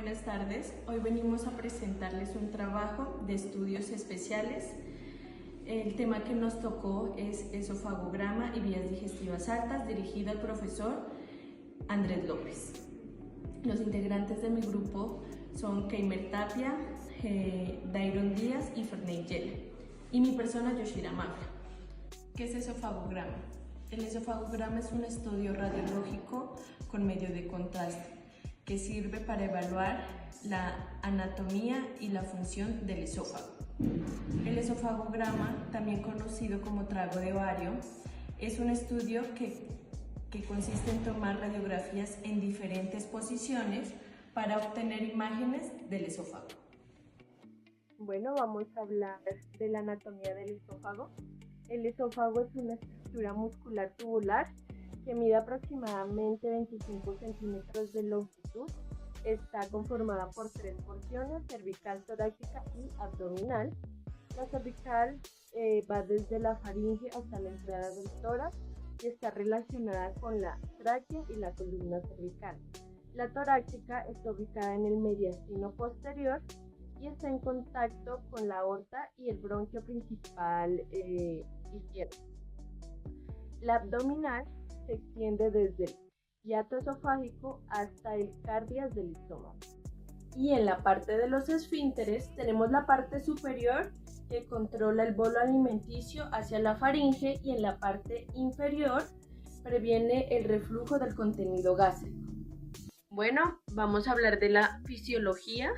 Buenas tardes, hoy venimos a presentarles un trabajo de estudios especiales. El tema que nos tocó es esofagograma y vías digestivas altas, dirigido al profesor Andrés López. Los integrantes de mi grupo son Keimer Tapia, Dairon Díaz y Ferney Yele, y mi persona Yoshira Mafra. ¿Qué es esofagograma? El esofagograma es un estudio radiológico con medio de contraste que sirve para evaluar la anatomía y la función del esófago. El esofagograma, también conocido como trago de ovario, es un estudio que consiste en tomar radiografías en diferentes posiciones para obtener imágenes del esófago. Bueno, vamos a hablar de la anatomía del esófago. El esófago es una estructura muscular tubular que mide aproximadamente 25 centímetros de longitud. Está conformada por tres porciones: cervical, torácica y abdominal. La cervical va desde la faringe hasta la entrada del tórax y está relacionada con la tráquea y la columna cervical. La torácica está ubicada en el mediastino posterior y está en contacto con la aorta y el bronquio principal izquierdo. La abdominal se extiende desde el hiato esofágico hasta el cardias del estómago. Y en la parte de los esfínteres tenemos la parte superior que controla el bolo alimenticio hacia la faringe, y en la parte inferior previene el reflujo del contenido gástrico. Bueno, vamos a hablar de la fisiología,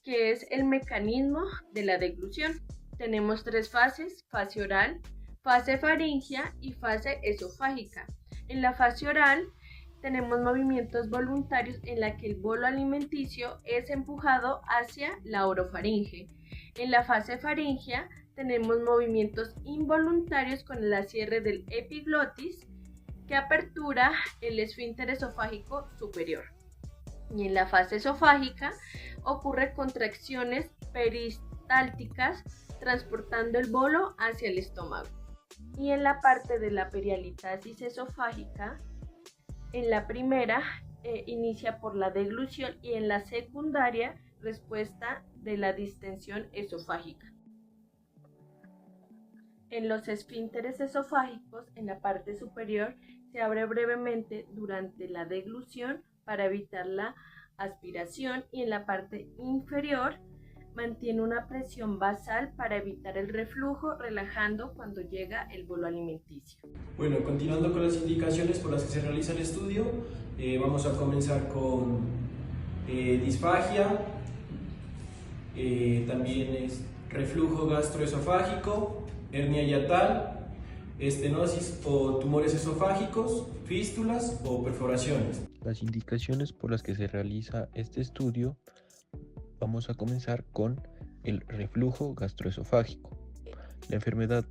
que es el mecanismo de la deglución. Tenemos tres fases: fase oral, fase faríngea y fase esofágica. En la fase oral tenemos movimientos voluntarios en la que el bolo alimenticio es empujado hacia la orofaringe. En la fase faríngea tenemos movimientos involuntarios con el cierre del epiglotis que apertura el esfínter esofágico superior. Y en la fase esofágica ocurren contracciones peristálticas transportando el bolo hacia el estómago. Y en la parte de la perialitasis esofágica, en la primera inicia por la deglución y en la secundaria respuesta de la distensión esofágica. En los esfínteres esofágicos, en la parte superior, se abre brevemente durante la deglución para evitar la aspiración, y en la parte inferior mantiene una presión basal para evitar el reflujo, relajando cuando llega el bolo alimenticio. Bueno, continuando con las indicaciones por las que se realiza el estudio, vamos a comenzar con disfagia, también es reflujo gastroesofágico, hernia hiatal, estenosis o tumores esofágicos, fístulas o perforaciones. Las indicaciones por las que se realiza este estudio, vamos a comenzar con el reflujo gastroesofágico. La enfermedad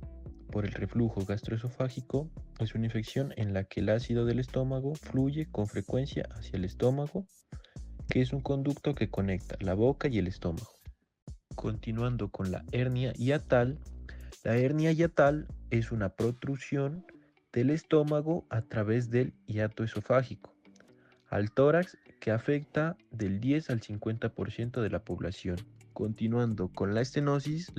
por el reflujo gastroesofágico es una infección en la que el ácido del estómago fluye con frecuencia hacia el estómago, que es un conducto que conecta la boca y el estómago. Continuando con la hernia hiatal es una protrusión del estómago a través del hiato esofágico al tórax que afecta del 10 al 50% de la población. Continuando con la estenosis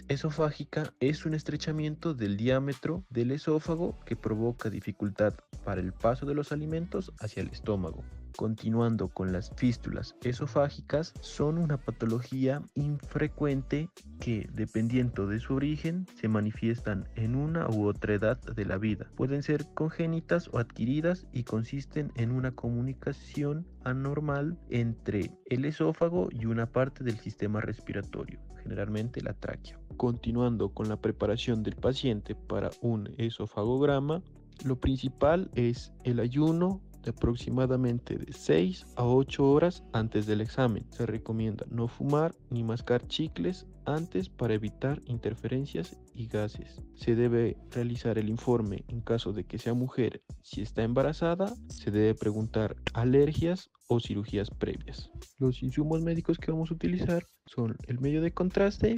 esofágica es un estrechamiento del diámetro del esófago que provoca dificultad para el paso de los alimentos hacia el estómago. Continuando con las fístulas esofágicas, son una patología infrecuente que, dependiendo de su origen, se manifiestan en una u otra edad de la vida. Pueden ser congénitas o adquiridas y consisten en una comunicación anormal entre el esófago y una parte del sistema respiratorio, generalmente la tráquea. Continuando con la preparación del paciente para un esofagograma, lo principal es el ayuno de aproximadamente de 6 a 8 horas antes del examen. Se recomienda no fumar ni mascar chicles antes para evitar interferencias y gases. Se debe realizar el informe en caso de que sea mujer. Si está embarazada, se debe preguntar alergias o cirugías previas. Los insumos médicos que vamos a utilizar son el medio de contraste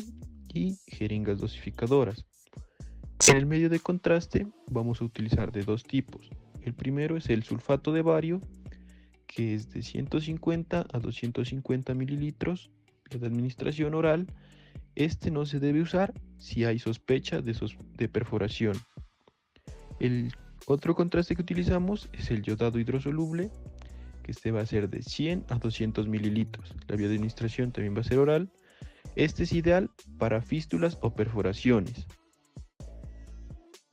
y jeringas dosificadoras. En el medio de contraste vamos a utilizar de dos tipos. El primero es el sulfato de bario, que es de 150 a 250 mililitros de administración oral. Este no se debe usar si hay sospecha de perforación. El otro contraste que utilizamos es el yodado hidrosoluble, que este va a ser de 100 a 200 mililitros. La vía de administración también va a ser oral. Este es ideal para fístulas o perforaciones.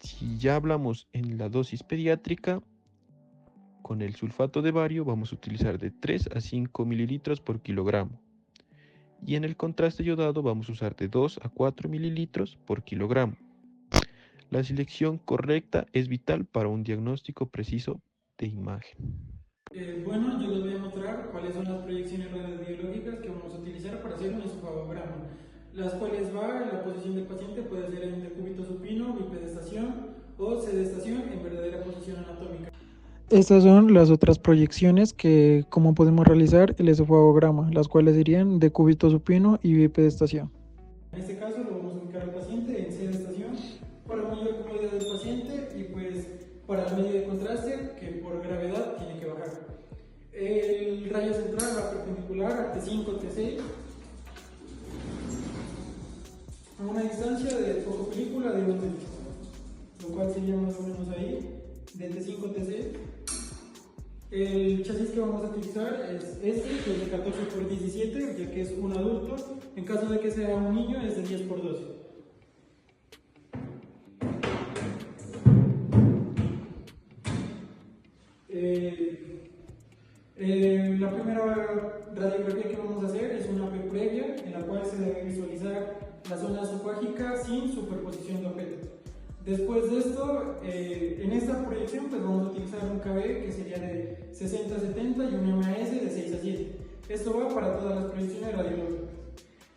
Si ya hablamos en la dosis pediátrica, con el sulfato de bario vamos a utilizar de 3 a 5 mililitros por kilogramo. Y en el contraste yodado vamos a usar de 2 a 4 mililitros por kilogramo. La selección correcta es vital para un diagnóstico preciso de imagen. Bueno, yo les voy a mostrar cuáles son las proyecciones radiológicas que vamos a utilizar para hacer un esofagograma, las cuales la posición del paciente puede ser en decúbito supino, bipedestación o sedestación en verdadera posición anatómica. Estas son las otras proyecciones que cómo podemos realizar el esofagograma, las cuales serían decúbito supino y bipedestación. En este caso lo vamos a ubicar al paciente en sedestación para mayor comodidad del paciente y pues para el medio de contraste que por gravedad tiene que bajar. El rayo central va perpendicular a T5, T6 a una distancia de foco película de 1 metro, lo cual sería más o menos ahí, de T5 a T6. El chasis que vamos a utilizar es este, que es de 14 por 17, ya que es un adulto. En caso de que sea un niño, es de 10 por 12. La primera radiografía que vamos a hacer es una AP previa, en la cual se debe visualizar la zona esofágica sin superposición de objetos. Después de esto, en esta proyección pues vamos a utilizar un KB que sería de 60 a 70 y un MAS de 6 a 7. Esto va para todas las proyecciones radiológicas.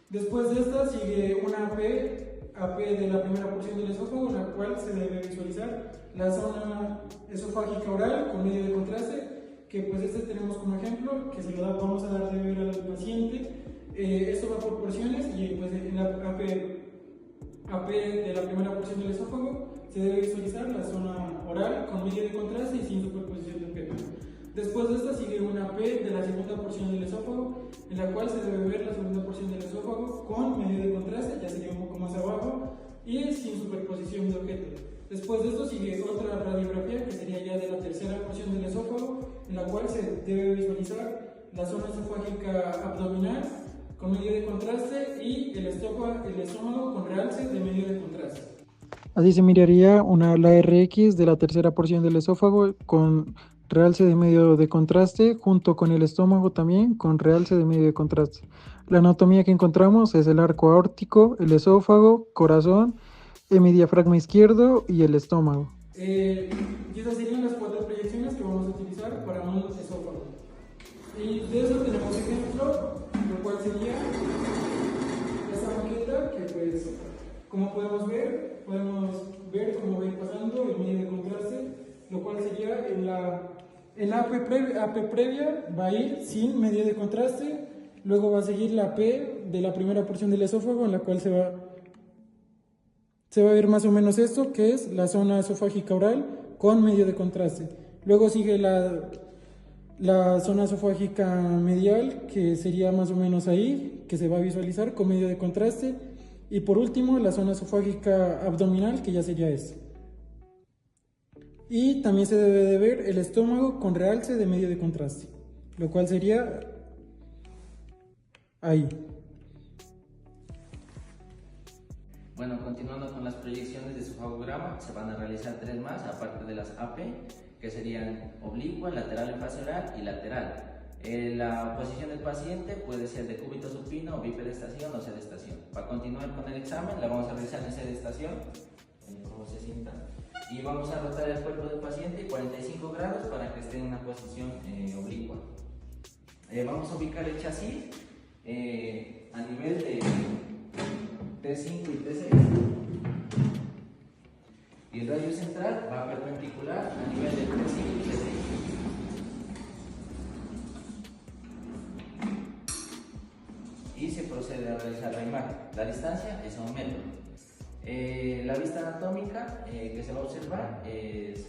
Después de esta sigue una AP de la primera porción del esófago, en la cual se debe visualizar la zona esofágica oral con medio de contraste, que pues este tenemos como ejemplo, que se lo vamos a dar de ver al paciente. Esto va por porciones y pues en la AP de la primera porción del esófago se debe visualizar la zona oral con medio de contraste y sin superposición de objetos. Después de esta sigue una AP de la segunda porción del esófago, en la cual se debe ver la segunda porción del esófago con medio de contraste, ya sería un poco más abajo, y sin superposición de objetos. Después de esto sigue otra radiografía que sería ya de la tercera porción del esófago, en la cual se debe visualizar la zona esofágica abdominal con medio de contraste y el estómago con realce de medio de contraste. Así se miraría la RX de la tercera porción del esófago con realce de medio de contraste, junto con el estómago también con realce de medio de contraste. La anatomía que encontramos es el arco aórtico, el esófago, corazón, hemidiafragma izquierdo y el estómago. Y esas serían las 4 proyecciones que vamos a utilizar para un esófago. Y de eso tenemos ejemplo, lo cual sería esta maqueta que pues, como podemos ver cómo va a ir pasando el medio de contraste, lo cual sería en la AP previa va a ir sin medio de contraste, luego va a seguir la AP de la primera porción del esófago, en la cual se va a ver más o menos esto, que es la zona esofágica oral con medio de contraste. Luego sigue la zona esofágica medial, que sería más o menos ahí, que se va a visualizar con medio de contraste. Y por último, la zona esofágica abdominal, que ya sería esto. Y también se debe de ver el estómago con realce de medio de contraste, lo cual sería ahí. Bueno, continuando con las proyecciones de esofagograma, se van a realizar 3 más, aparte de las AP, que serían oblicua, lateral en fase oral y lateral. La posición del paciente puede ser decúbito supino, bipedestación o sedestación. Para continuar con el examen, la vamos a realizar en sedestación, como se sienta, y vamos a rotar el cuerpo del paciente 45 grados para que esté en una posición oblicua. Vamos a ubicar el chasis a nivel de T5 y T6, y el rayo central va perpendicular a nivel de T5 y T6. Y se procede a realizar la imagen. La distancia es a 1 metro. La vista anatómica que se va a observar es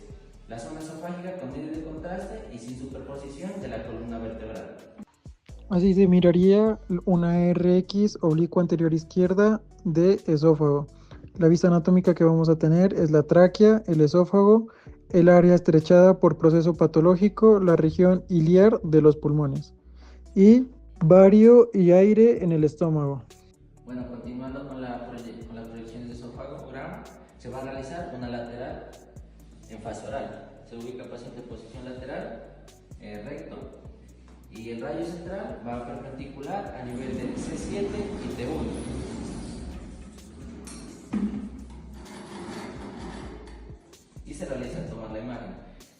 La zona esofágica con medio de contraste y sin superposición de la columna vertebral. Así se miraría una RX oblicua anterior izquierda de esófago. La vista anatómica que vamos a tener es la tráquea, el esófago, el área estrechada por proceso patológico, la región iliar de los pulmones y bario y aire en el estómago. Bueno, continuando con las proyecciones de esofagograma, se va a realizar una lateral en fase oral. Se ubica el paciente en posición lateral, recto, y el rayo central va perpendicular a nivel de C7 y T1. Y se realiza al tomar la imagen.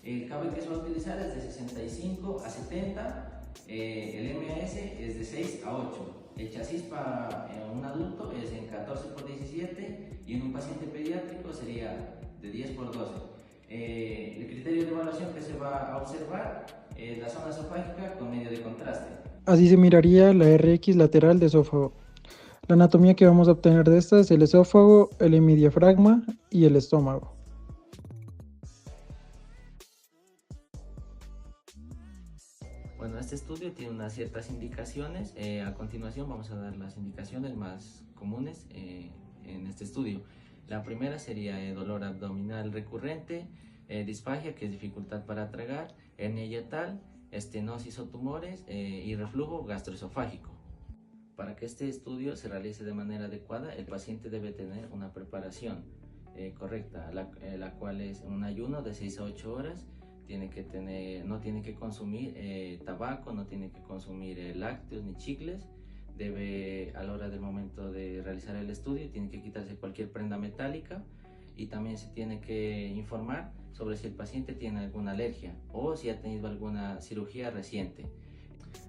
El cable que se va a utilizar es de 65 a 70, el MAS es de 6 a 8. El chasis para un adulto es en 14 por 17 y en un paciente pediátrico sería de 10 por 12. El criterio de evaluación que se va a observar es la zona esofágica con medio de contraste. Así se miraría la RX lateral de esófago. La anatomía que vamos a obtener de esta es el esófago, el hemidiafragma y el estómago. Bueno, este estudio tiene unas ciertas indicaciones. A continuación vamos a dar las indicaciones más comunes en este estudio. La primera sería dolor abdominal recurrente, disfagia, que es dificultad para tragar, hernia hiatal, estenosis o tumores y reflujo gastroesofágico. Para que este estudio se realice de manera adecuada, el paciente debe tener una preparación correcta, la cual es un ayuno de 6 a 8 horas. No tiene que consumir tabaco, no tiene que consumir lácteos ni chicles. A la hora del momento de realizar el estudio, tiene que quitarse cualquier prenda metálica y también se tiene que informar sobre si el paciente tiene alguna alergia o si ha tenido alguna cirugía reciente.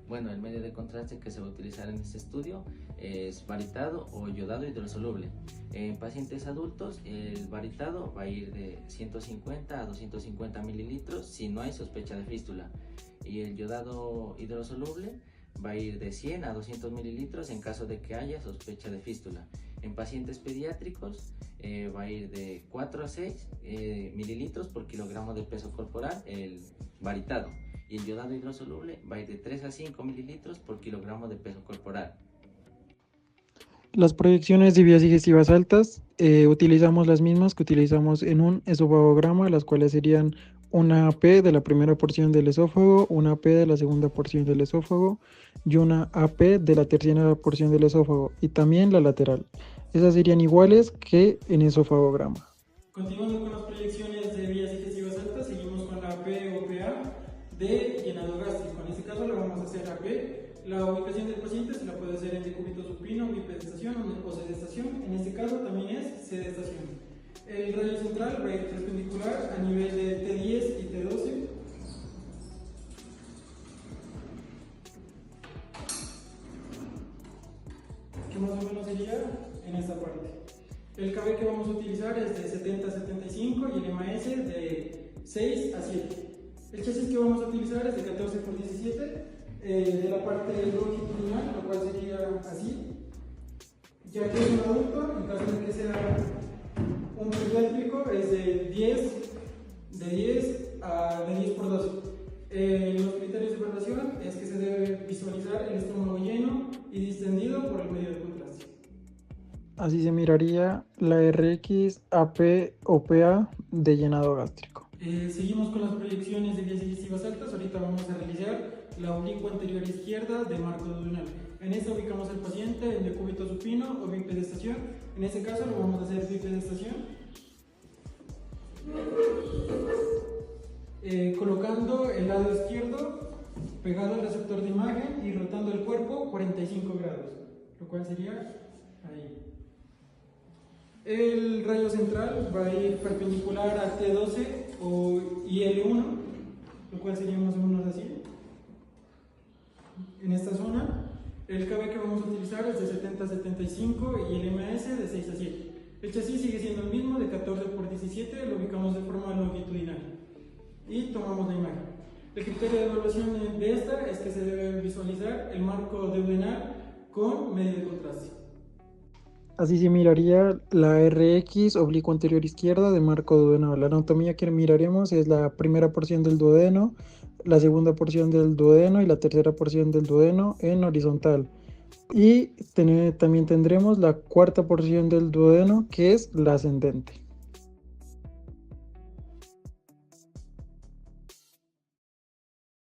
Bueno, el medio de contraste que se va a utilizar en este estudio es varitado o yodado hidrosoluble. En pacientes adultos, el varitado va a ir de 150 a 250 mililitros si no hay sospecha de fístula, y el yodado hidrosoluble va a ir de 100 a 200 mililitros en caso de que haya sospecha de fístula. En pacientes pediátricos va a ir de 4 a 6 mililitros por kilogramo de peso corporal el varitado, y el yodado hidrosoluble va a ir de 3 a 5 mililitros por kilogramo de peso corporal. Las proyecciones de vías digestivas altas utilizamos las mismas que utilizamos en un esofagograma, las cuales serían una AP de la primera porción del esófago, una AP de la segunda porción del esófago y una AP de la tercera porción del esófago, y también la lateral. Esas serían iguales que en esofagograma. Continuando con las proyecciones de vías digestivas altas, seguimos con la AP o PA de llenado gástrico. En este caso lo vamos a hacer AP. La ubicación del paciente se la puede hacer en decúbito supino, bipedestación o sedestación. En este caso también es sedestación. El rayo central va a ir perpendicular a nivel de T10 y T12. Que más o menos sería en esta parte. El KB que vamos a utilizar es de 70 a 75 y el MAS de 6 a 7. El chasis que vamos a utilizar es de 14 por 17 de la parte longitudinal, lo cual sería así. Ya que es un adulto, en caso de que sea un pediátrico, es de 10 por 12. Los criterios de evaluación es que se debe visualizar el estómago lleno y distendido por el medio de contraste. Así se miraría la RX, AP o PA de llenado gástrico. Seguimos con las proyecciones de vías digestivas altas. Ahorita vamos a realizar la oblicua anterior izquierda de marco duodenal. En esta ubicamos al paciente en decúbito supino o bipedestación. En este caso lo vamos a hacer bipedestación. Colocando el lado izquierdo pegado al receptor de imagen y rotando el cuerpo 45 grados, lo cual sería ahí. El rayo central va a ir perpendicular a T12 y L1, lo cual sería más o menos así. En esta zona, el KB que vamos a utilizar es de 70 a 75 y el MAS de 6 a 7. El chasis sigue siendo el mismo, de 14 por 17, lo ubicamos de forma longitudinal y tomamos la imagen. El criterio de evaluación de esta es que se debe visualizar el marco duodenal con medio de contraste. Así se miraría la RX oblicuo anterior izquierda de marco duodenal. La anatomía que miraremos es la primera porción del duodeno, la segunda porción del duodeno y la tercera porción del duodeno en horizontal. Y también tendremos la cuarta porción del duodeno, que es la ascendente.